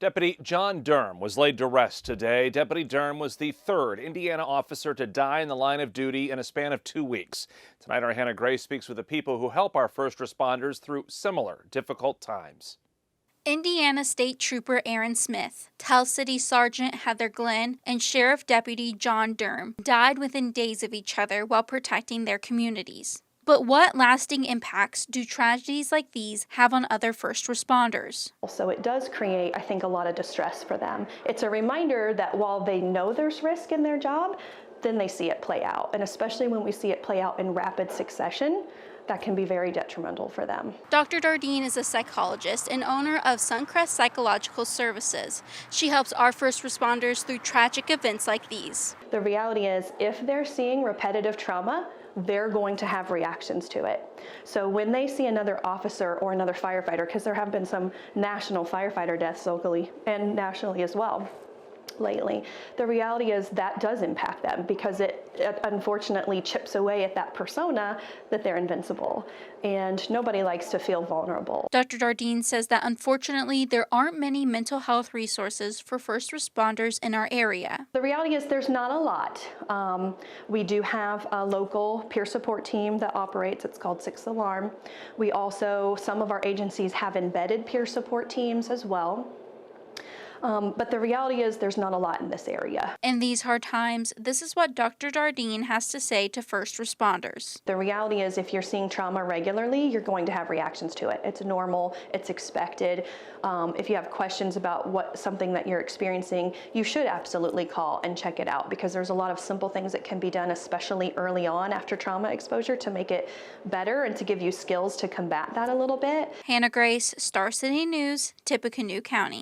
Deputy John Durham was laid to rest today. Deputy Durham was the third Indiana officer to die in the line of duty in a span of 2 weeks. Tonight, our Hannah Gray speaks with the people who help our first responders through similar difficult times. Indiana State Trooper Aaron Smith, Tell City Sergeant Heather Glenn, and Sheriff Deputy John Durham died within days of each other while protecting their communities. But what lasting impacts do tragedies like these have on other first responders? So it does create, I think, a lot of distress for them. It's a reminder that while they know there's risk in their job, then they see it play out. And especially when we see it play out in rapid succession, that can be very detrimental for them. Dr. Dardine is a psychologist and owner of Suncrest Psychological Services. She helps our first responders through tragic events like these. The reality is, if they're seeing repetitive trauma, they're going to have reactions to it. So when they see another officer or another firefighter, because there have been some national firefighter deaths locally and nationally as well lately, the reality is that does impact them because it unfortunately chips away at that persona that they're invincible, and nobody likes to feel vulnerable. Dr. Dardine says that unfortunately there aren't many mental health resources for first responders in our area. The reality is there's not a lot. We do have a local peer support team that operates. It's called 6 Alarm. We also, some of our agencies have embedded peer support teams as well. But the reality is there's not a lot in this area. In these hard times, this is what Dr. Dardine has to say to first responders. The reality is if you're seeing trauma regularly, you're going to have reactions to it. It's normal, it's expected. If you have questions about something that you're experiencing, you should absolutely call and check it out, because there's a lot of simple things that can be done, especially early on after trauma exposure, to make it better and to give you skills to combat that a little bit. Hannah Grace, Star City News, Tippecanoe County.